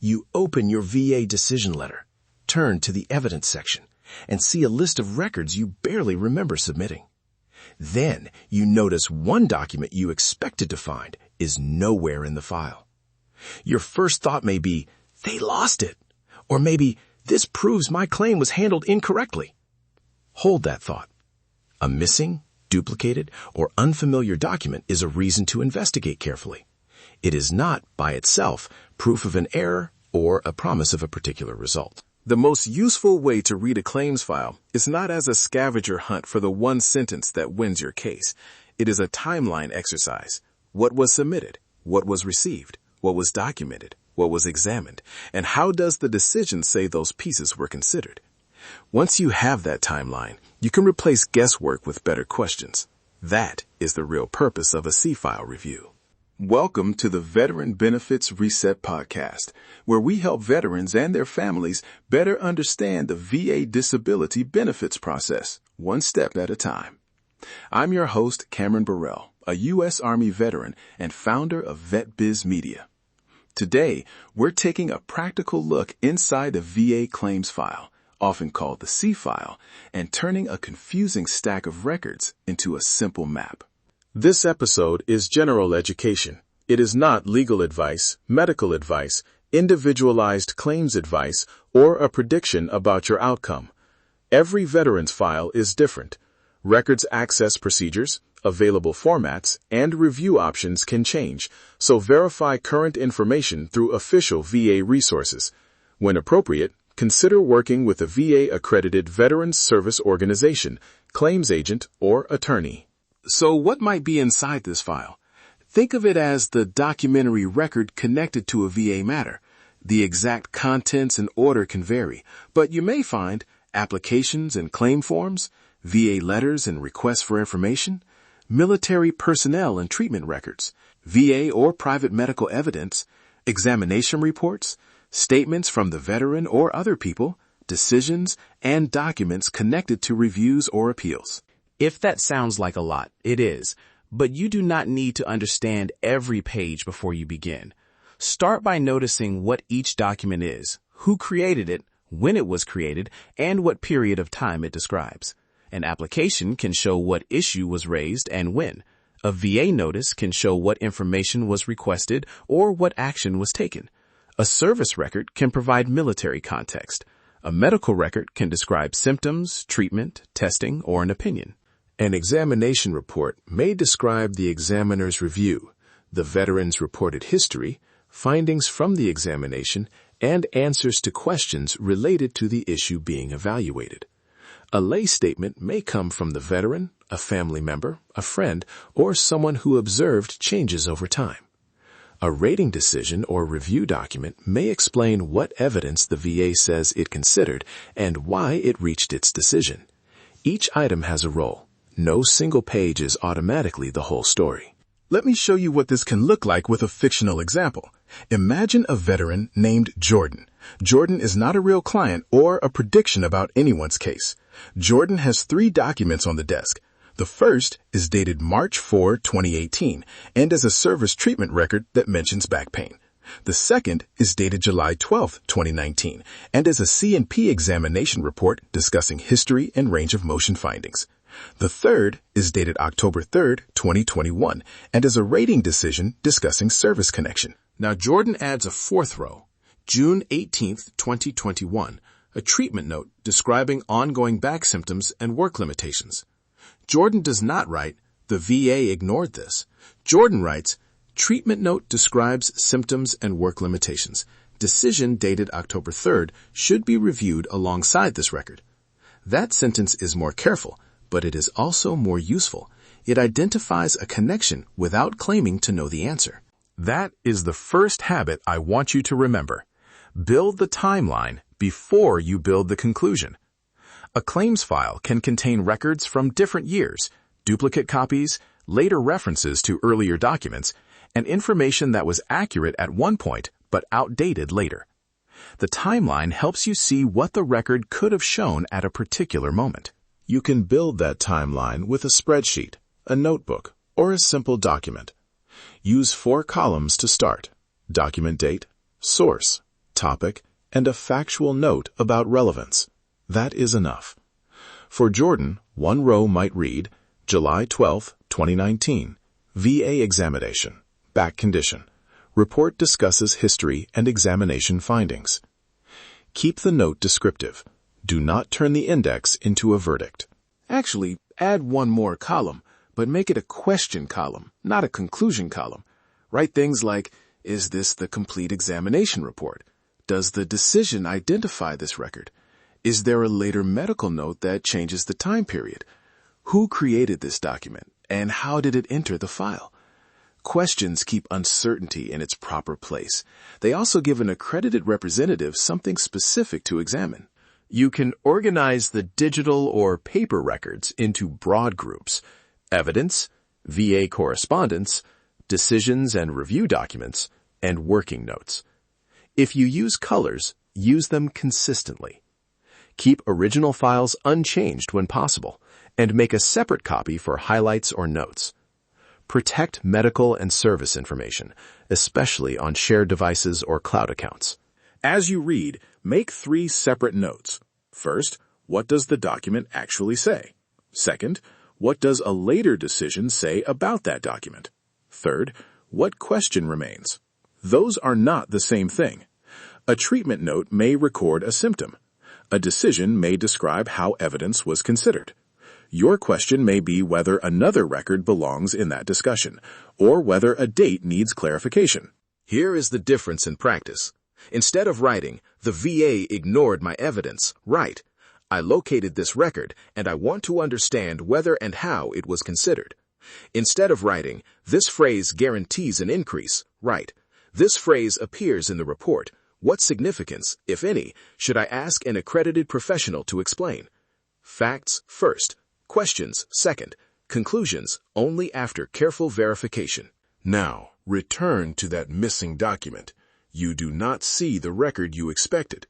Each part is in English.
You open your VA decision letter, turn to the evidence section, and see a list of records you barely remember submitting. Then you notice one document you expected to find is nowhere in the file. Your first thought may be, they lost it. Or maybe, this proves my claim was handled incorrectly. Hold that thought. A missing, duplicated, or unfamiliar document is a reason to investigate carefully. It is not, by itself, proof of an error or a promise of a particular result. The most useful way to read a claims file is not as a scavenger hunt for the one sentence that wins your case. It is a timeline exercise. What was submitted? What was received? What was documented? What was examined? And how does the decision say those pieces were considered? Once you have that timeline, you can replace guesswork with better questions. That is the real purpose of a C-file review. Welcome to the Veteran Benefits Reset Podcast, where we help veterans and their families better understand the VA disability benefits process, one step at a time. I'm your host, Cameron Burrell, a U.S. Army veteran and founder of VetBiz Media. Today, we're taking a practical look inside the VA claims file, often called the C-file, and turning a confusing stack of records into a simple map. This episode is general education. It is not legal advice, medical advice, individualized claims advice, or a prediction about your outcome. Every veteran's file is different. Records access procedures, available formats, and review options can change, so verify current information through official VA resources. When appropriate, consider working with a VA-accredited Veterans Service Organization, claims agent, or attorney. So what might be inside this file? Think of it as the documentary record connected to a VA matter. The exact contents and order can vary, but you may find applications and claim forms, VA letters and requests for information, military personnel and treatment records, VA or private medical evidence, examination reports, statements from the veteran or other people, decisions, and documents connected to reviews or appeals. If that sounds like a lot, it is, but you do not need to understand every page before you begin. Start by noticing what each document is, who created it, when it was created, and what period of time it describes. An application can show what issue was raised and when. A VA notice can show what information was requested or what action was taken. A service record can provide military context. A medical record can describe symptoms, treatment, testing, or an opinion. An examination report may describe the examiner's review, the veteran's reported history, findings from the examination, and answers to questions related to the issue being evaluated. A lay statement may come from the veteran, a family member, a friend, or someone who observed changes over time. A rating decision or review document may explain what evidence the VA says it considered and why it reached its decision. Each item has a role. No single page is automatically the whole story. Let me show you what this can look like with a fictional example. Imagine a veteran named Jordan. Jordan is not a real client or a prediction about anyone's case. Jordan has 3 documents on the desk. The first is dated March 4, 2018, and is a service treatment record that mentions back pain. The second is dated July 12, 2019, and is a C&P examination report discussing history and range of motion findings. The third is dated October 3, 2021, and is a rating decision discussing service connection. Now Jordan adds a 4th row, June 18, 2021, a treatment note describing ongoing back symptoms and work limitations. Jordan does not write, the VA ignored this. Jordan writes, treatment note describes symptoms and work limitations. Decision dated October 3rd should be reviewed alongside this record. That sentence is more careful, but it is also more useful. It identifies a connection without claiming to know the answer. That is the first habit I want you to remember. Build the timeline before you build the conclusion. A claims file can contain records from different years, duplicate copies, later references to earlier documents, and information that was accurate at one point but outdated later. The timeline helps you see what the record could have shown at a particular moment. You can build that timeline with a spreadsheet, a notebook, or a simple document. Use 4 columns to start: document date, source, topic, and a factual note about relevance. That is enough. For Jordan, one row might read, July 12, 2019, VA examination, back condition. Report discusses history and examination findings. Keep the note descriptive. Do not turn the index into a verdict. Actually, add one more column, but make it a question column, not a conclusion column. Write things like, is this the complete examination report? Does the decision identify this record? Is there a later medical note that changes the time period? Who created this document, and how did it enter the file? Questions keep uncertainty in its proper place. They also give an accredited representative something specific to examine. You can organize the digital or paper records into broad groups: evidence, VA correspondence, decisions and review documents, and working notes. If you use colors, use them consistently. Keep original files unchanged when possible, and make a separate copy for highlights or notes. Protect medical and service information, especially on shared devices or cloud accounts. As you read, make 3 separate notes. First, what does the document actually say? Second, what does a later decision say about that document? Third, what question remains? Those are not the same thing. A treatment note may record a symptom. A decision may describe how evidence was considered. Your question may be whether another record belongs in that discussion, or whether a date needs clarification. Here is the difference in practice. Instead of writing, the VA ignored my evidence, write, I located this record and I want to understand whether and how it was considered. Instead of writing, this phrase guarantees an increase, write, this phrase appears in the report. What significance, if any, should I ask an accredited professional to explain? Facts first, questions second, conclusions only after careful verification. Now, return to that missing document. You do not see the record you expected.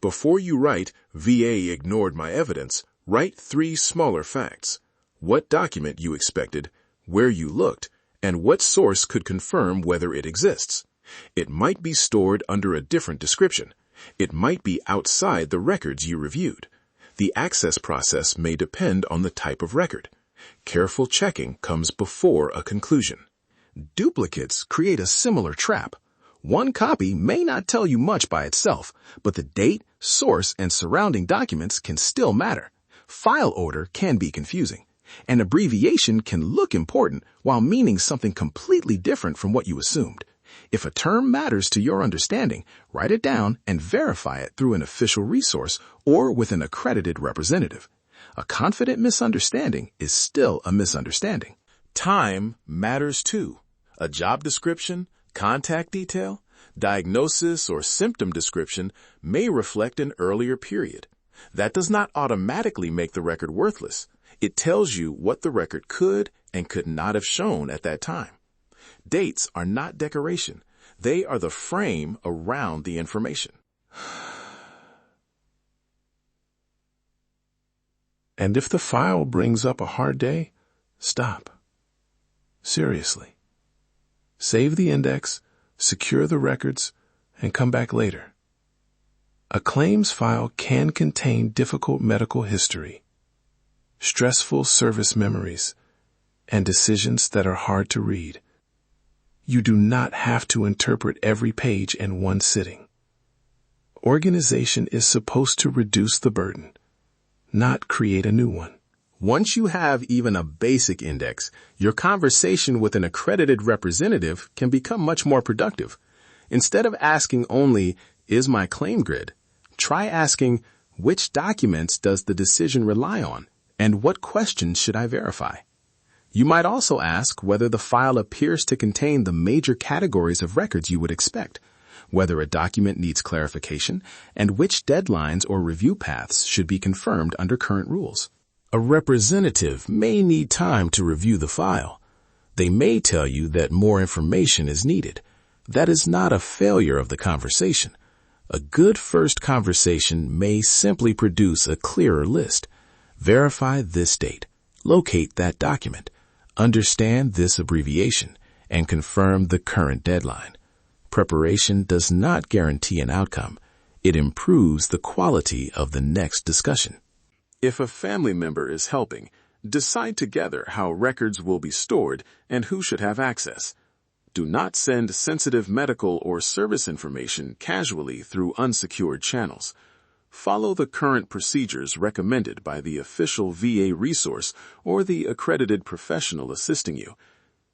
Before you write, VA ignored my evidence, write 3 smaller facts. What document you expected, where you looked, and what source could confirm whether it exists. It might be stored under a different description. It might be outside the records you reviewed. The access process may depend on the type of record. Careful checking comes before a conclusion. Duplicates create a similar trap. One copy may not tell you much by itself, but the date, source, and surrounding documents can still matter. File order can be confusing. An abbreviation can look important while meaning something completely different from what you assumed. If a term matters to your understanding, write it down and verify it through an official resource or with an accredited representative. A confident misunderstanding is still a misunderstanding. Time matters too. A job description, contact detail, diagnosis, or symptom description may reflect an earlier period. That does not automatically make the record worthless. It tells you what the record could and could not have shown at that time. Dates are not decoration. They are the frame around the information. And if the file brings up a hard day, stop. Seriously. Save the index, secure the records, and come back later. A claims file can contain difficult medical history, stressful service memories, and decisions that are hard to read. You do not have to interpret every page in one sitting. Organization is supposed to reduce the burden, not create a new one. Once you have even a basic index, your conversation with an accredited representative can become much more productive. Instead of asking only, is my claim grid? Try asking, which documents does the decision rely on, and what questions should I verify? You might also ask whether the file appears to contain the major categories of records you would expect, whether a document needs clarification, and which deadlines or review paths should be confirmed under current rules. A representative may need time to review the file. They may tell you that more information is needed. That is not a failure of the conversation. A good first conversation may simply produce a clearer list. Verify this date. Locate that document. Understand this abbreviation and confirm the current deadline. Preparation does not guarantee an outcome. It improves the quality of the next discussion. If a family member is helping, decide together how records will be stored and who should have access. Do not send sensitive medical or service information casually through unsecured channels. Follow the current procedures recommended by the official VA resource or the accredited professional assisting you.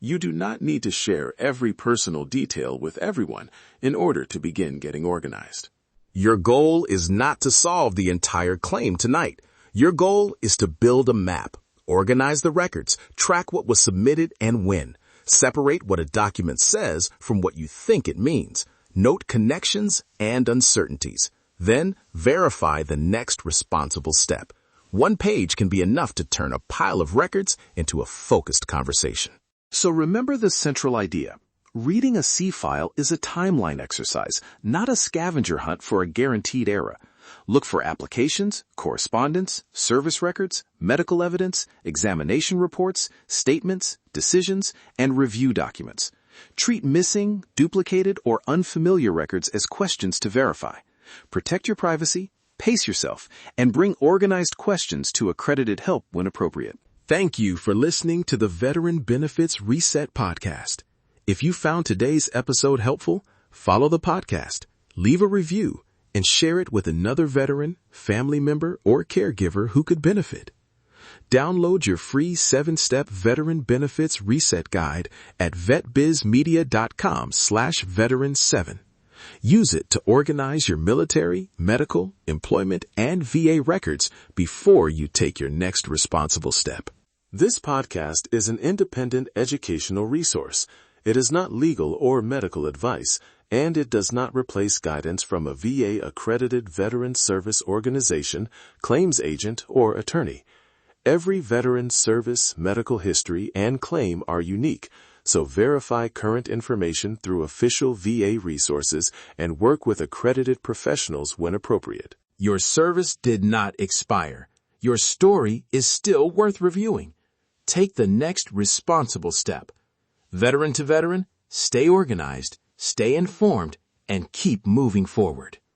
You do not need to share every personal detail with everyone in order to begin getting organized. Your goal is not to solve the entire claim tonight. Your goal is to build a map, organize the records, track what was submitted and when, separate what a document says from what you think it means, note connections and uncertainties, then verify the next responsible step. One page can be enough to turn a pile of records into a focused conversation. So remember the central idea. Reading a C file is a timeline exercise, not a scavenger hunt for a guaranteed era. Look for applications, correspondence, service records, medical evidence, examination reports, statements, decisions, and review documents. Treat missing, duplicated, or unfamiliar records as questions to verify. Protect your privacy, pace yourself, and bring organized questions to accredited help when appropriate. Thank you for listening to the Veteran Benefits Reset podcast. If you found today's episode helpful, follow the podcast, leave a review, and share it with another veteran, family member, or caregiver who could benefit. Download your free 7-step Veteran Benefits Reset Guide at vetbizmedia.com/veteran7. Use it to organize your military, medical, employment, and VA records before you take your next responsible step. This podcast is an independent educational resource. It is not legal or medical advice, and it does not replace guidance from a VA-accredited veteran service organization, claims agent, or attorney. Every veteran's service, medical history, and claim are unique, so verify current information through official VA resources and work with accredited professionals when appropriate. Your service did not expire. Your story is still worth reviewing. Take the next responsible step. Veteran to veteran, stay organized, stay informed, and keep moving forward.